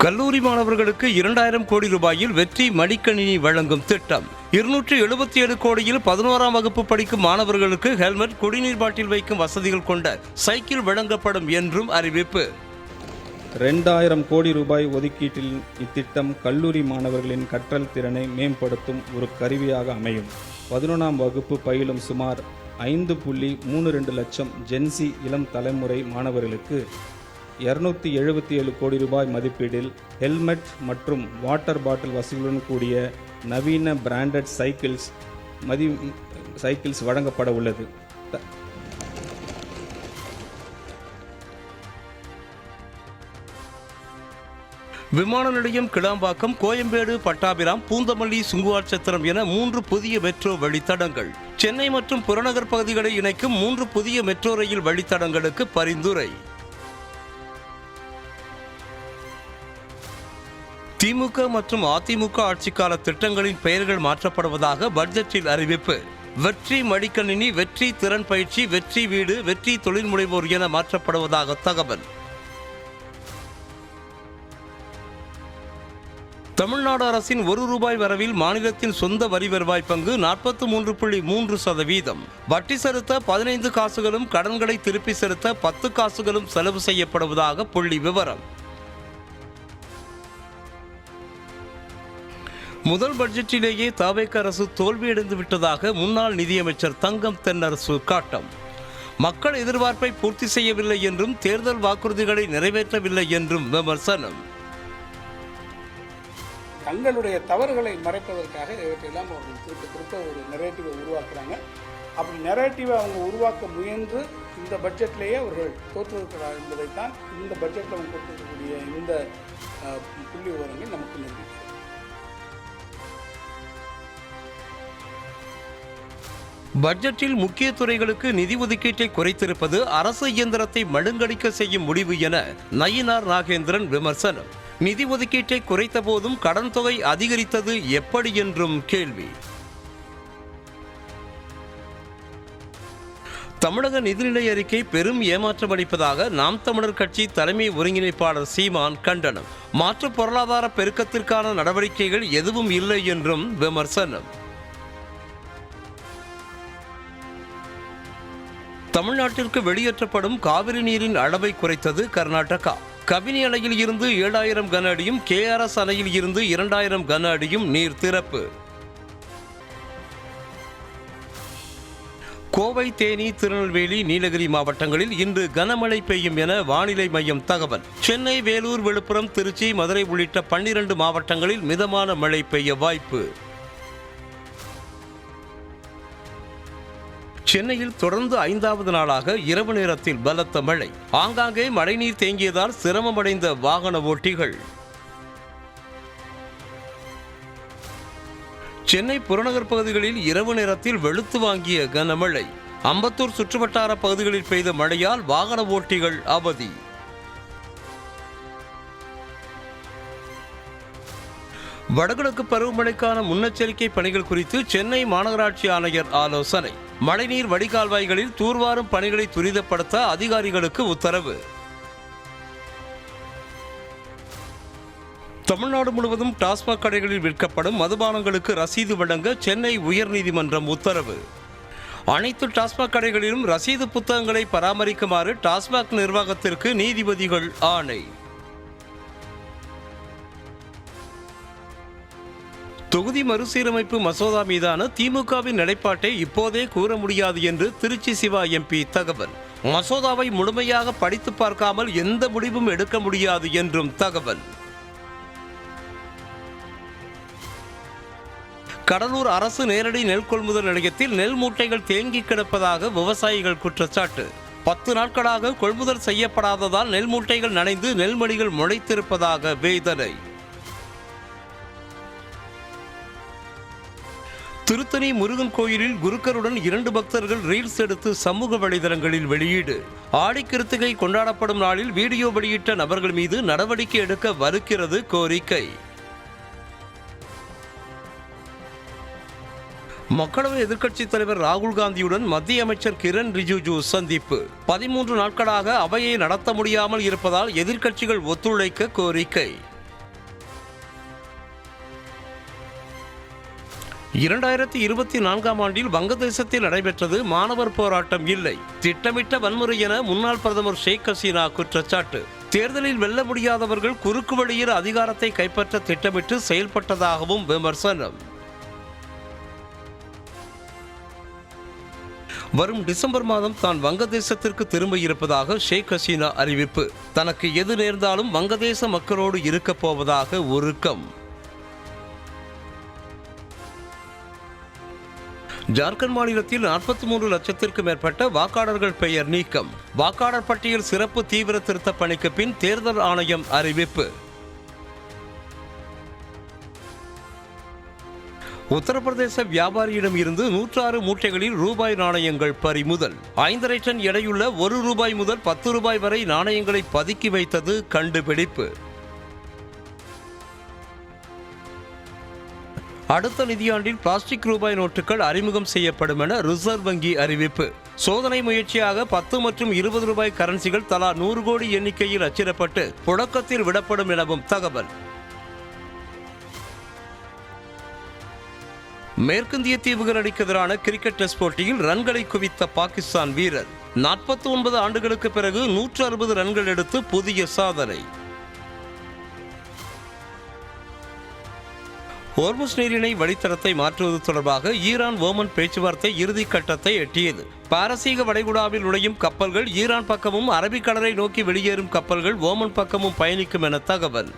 கல்லூரி மாணவர்களுக்கு 2000 கோடி ரூபாயில் வெற்றி மடிக்கணினி வழங்கும் திட்டம். 277 கோடியில் 11ஆம் வகுப்பு படிக்கும் மாணவர்களுக்கு ஹெல்மெட், குடிநீர் பாட்டில் வைக்கும் வசதிகள் கொண்ட சைக்கிள் வழங்கப்படும் என்றும் அறிவிப்பு. 2000 கோடி ரூபாய் ஒதுக்கீட்டில் இத்திட்டம் கல்லூரி மாணவர்களின் கற்றல் திறனை மேம்படுத்தும் ஒரு கருவியாக அமையும். 11ஆம் வகுப்பு பயிலும் சுமார் 5.32 லட்சம் ஜென்சி இளம் தலைமுறை மாணவர்களுக்கு 277 கோடி ரூபாய் மதிப்பீடில் ஹெல்மெட் மற்றும் வாட்டர் பாட்டில் வசதிகளுடன் கூடிய நவீன பிராண்டட் சைக்கிள்ஸ் வழங்கப்பட உள்ளது. விமான நிலையம், கிளாம்பாக்கம், கோயம்பேடு, பட்டாபிராம், பூந்தமல்லி, சுங்குவார்சத்திரம் என 3 புதிய மெட்ரோ வழித்தடங்கள். சென்னை மற்றும் புறநகர் பகுதிகளை இணைக்கும் 3 புதிய மெட்ரோ ரயில் வழித்தடங்களுக்கு பரிந்துரை. திமுக மற்றும் அதிமுக ஆட்சிக்கால திட்டங்களின் பெயர்கள் மாற்றப்படுவதாக பட்ஜெட்டில் அறிவிப்பு. வெற்றி மடிக்கணினி, வெற்றி திறன் பயிற்சி, வெற்றி வீடு, வெற்றி தொழில் முனைவோர் என மாற்றப்படுவதாக தகவல். தமிழ்நாடு அரசின் ₹1 வரவில் மாநிலத்தின் சொந்த வரி வருவாய் பங்கு 43.3%. வட்டி செலுத்த 15 காசுகளும், கடன்களை திருப்பி செலுத்த 10 காசுகளும் செலவு செய்யப்படுவதாக புள்ளி விவரம். முதல் பட்ஜெட்டிலேயே தவேக அரசு தோல்வியடைந்து விட்டதாக முன்னாள் நிதியமைச்சர் தங்கம் தென்னரசு காட்டம். மக்கள் எதிர்பார்ப்பை பூர்த்தி செய்யவில்லை என்றும் தேர்தல் வாக்குறுதிகளை நிறைவேற்றவில்லை என்றும் விமர்சனம். தங்களுடைய தவறுகளை மறைப்பதற்காக இவற்றையெல்லாம் அவர்கள் திருப்ப ஒரு நெரேட்டிவை உருவாக்குறாங்க. அப்படி நெரேட்டிவை அவங்க உருவாக்க முயன்று இந்த பட்ஜெட்லேயே அவர்கள் தோற்றிருக்கிறார் என்பதைத்தான் இந்த பட்ஜெட்டில் அவங்க கொடுத்திருக்கக்கூடிய இந்த புள்ளி விவரங்கள் நமக்கு நிரூபிக்கிறது. பட்ஜெட்டில் முக்கிய துறைகளுக்கு நிதி ஒதுக்கீட்டை குறைத்திருப்பது அரசு இயந்திரத்தை மழுங்கடிக்க செய்யும் முடிவு என நயினார் நாகேந்திரன் விமர்சனம். நிதி ஒதுக்கீட்டை குறைத்த போதும் கடன் தொகை அதிகரித்தது எப்படி என்றும் கேள்வி. தமிழக நிதிநிலை அறிக்கை பெரும் ஏமாற்றம் அளிப்பதாக நாம் தமிழர் கட்சி தலைமை ஒருங்கிணைப்பாளர் சீமான் கண்டனம். மாற்று பொருளாதார பெருக்கத்திற்கான நடவடிக்கைகள் எதுவும் இல்லை என்றும் விமர்சனம். தமிழ்நாட்டிற்கு வெளியேற்றப்படும் காவிரி நீரின் அளவை குறைத்தது கர்நாடகா. கபினி அணையில் இருந்து 7000 கன அடியும், KRS அணையில் இருந்து 2000 கன அடியும் நீர் திறப்பு. கோவை, தேனி, திருநெல்வேலி, நீலகிரி மாவட்டங்களில் இன்று கனமழை பெய்யும் என வானிலை மையம் தகவல். சென்னை, வேலூர், விழுப்புரம், திருச்சி, மதுரை உள்ளிட்ட 12 மாவட்டங்களில் மிதமான மழை பெய்ய வாய்ப்பு. சென்னையில் தொடர்ந்து 5வது நாளாக இரவு நேரத்தில் பலத்த மழை. ஆங்காங்கே மழைநீர் தேங்கியதால் சிரமமடைந்த வாகன ஓட்டிகள். சென்னை புறநகர் பகுதிகளில் இரவு நேரத்தில் வெளுத்து வாங்கிய கனமழை. அம்பத்தூர் சுற்றுவட்டார பகுதிகளில் பெய்த மழையால் வாகன ஓட்டிகள் அவதி. வடகிழக்கு பருவமழைக்கான முன்னெச்சரிக்கை பணிகள் குறித்து சென்னை மாநகராட்சி ஆணையர் ஆலோசனை. மழைநீர் வடிகால்வாய்களில் தூர்வாரும் பணிகளை துரிதப்படுத்த அதிகாரிகளுக்கு உத்தரவு. தமிழ்நாடு முழுவதும் டாஸ்மாக் கடைகளில் விற்கப்படும் மதுபானங்களுக்கு ரசீது வழங்க சென்னை உயர்நீதிமன்றம் உத்தரவு. அனைத்து டாஸ்மாக் கடைகளிலும் ரசீது புத்தகங்களை பராமரிக்குமாறு டாஸ்மாக் நிர்வாகத்திற்கு நீதிபதிகள் ஆணை. தொகுதி மறுசீரமைப்பு மசோதா மீதான திமுகவின் நிலைப்பாட்டை இப்போதே கூற முடியாது என்று திருச்சி சிவா MP தகவல். மசோதாவை முழுமையாக படித்து பார்க்காமல் எந்த முடிவும் எடுக்க முடியாது என்றும் தகவல். கடலூர் அரசு நேரடி நெல் கொள்முதல் நிலையத்தில் நெல் மூட்டைகள் தேங்கி கிடப்பதாக விவசாயிகள் குற்றச்சாட்டு. 10 நாட்களாக கொள்முதல் செய்யப்படாததால் நெல் மூட்டைகள் நனைந்து நெல்மணிகள் முளைத்திருப்பதாக வேதனை. திருத்தணி முருகன் கோயிலில் குருக்கருடன் 2 பக்தர்கள் ரீல்ஸ் எடுத்து சமூக வலைதளங்களில் வெளியீடு. ஆடிக்கிருத்திகை கொண்டாடப்படும் நாளில் வீடியோ வெளியிட்ட நபர்கள் மீது நடவடிக்கை எடுக்க வலுக்கிறது கோரிக்கை. மக்களவை எதிர்க்கட்சித் தலைவர் ராகுல் காந்தியுடன் மத்திய அமைச்சர் கிரண் ரிஜிஜு சந்திப்பு. 13 நாட்களாக அவையை நடத்த முடியாமல் இருப்பதால் எதிர்க்கட்சிகள் ஒத்துழைக்க கோரிக்கை. 2024ஆம் ஆண்டில் வங்கதேசத்தில் நடைபெற்றது மாணவர் போராட்டம் இல்லை, திட்டமிட்ட வன்முறை என முன்னாள் பிரதமர் ஷேக் ஹசீனா குற்றச்சாட்டு. தேர்தலில் வெல்ல முடியாதவர்கள் குறுக்கு வழியில் அதிகாரத்தை கைப்பற்ற திட்டமிட்டு செயல்பட்டதாகவும் விமர்சனம். வரும் டிசம்பர் மாதம் தான் வங்கதேசத்திற்கு திரும்ப இருப்பதாக ஷேக் ஹசீனா அறிவிப்பு. தனக்கு எது நேர்ந்தாலும் வங்கதேச மக்களோடு இருக்கப் போவதாக உருக்கம். ஜார்க்கண்ட் மாநிலத்தில் 43 லட்சத்திற்கு மேற்பட்ட வாக்காளர்கள் பெயர் நீக்கம். வாக்காளர் பட்டியல் சிறப்பு தீவிர திருத்த பணிக்கு பின் தேர்தல் ஆணையம் அறிவிப்பு. உத்தரப்பிரதேச வியாபாரியிடம் இருந்து 106 மூட்டைகளில் ரூபாய் நாணயங்கள் பறிமுதல். 5½ டன் எடையுள்ள ₹1 முதல் ₹10 வரை நாணயங்களை பதுக்கி வைத்தது கண்டுபிடிப்பு. அடுத்த நிதியாண்டில் பிளாஸ்டிக் ரூபாய் நோட்டுகள் அறிமுகம் செய்யப்படும் என ரிசர்வ் வங்கி அறிவிப்பு. சோதனை முயற்சியாக 10 மற்றும் ₹20 கரன்சிகள் தலா 100 கோடி எண்ணிக்கையில் அச்சிடப்பட்டு புழக்கத்தில் விடப்படும் எனவும் தகவல். மேற்கிந்திய தீவுகள் அணிக்கு எதிரான கிரிக்கெட் டெஸ்ட் போட்டியில் ரன்களை குவித்த பாகிஸ்தான் வீரர் 49 ஆண்டுகளுக்கு பிறகு 160 ரன்கள் எடுத்து புதிய சாதனை. ஹோர்முஸ் நீரிணை வழித்தடத்தை மாற்றுவது தொடர்பாக ஈரான் ஓமன் பேச்சுவார்த்தை இறுதி கட்டத்தை எட்டியது. பாரசீக வளைகுடாவில் நுழையும் கப்பல்கள் ஈரான் பக்கமும், அரபிக்கடலை நோக்கி வெளியேறும் கப்பல்கள் ஓமன் பக்கமும் பயணிக்கும் என தகவல்.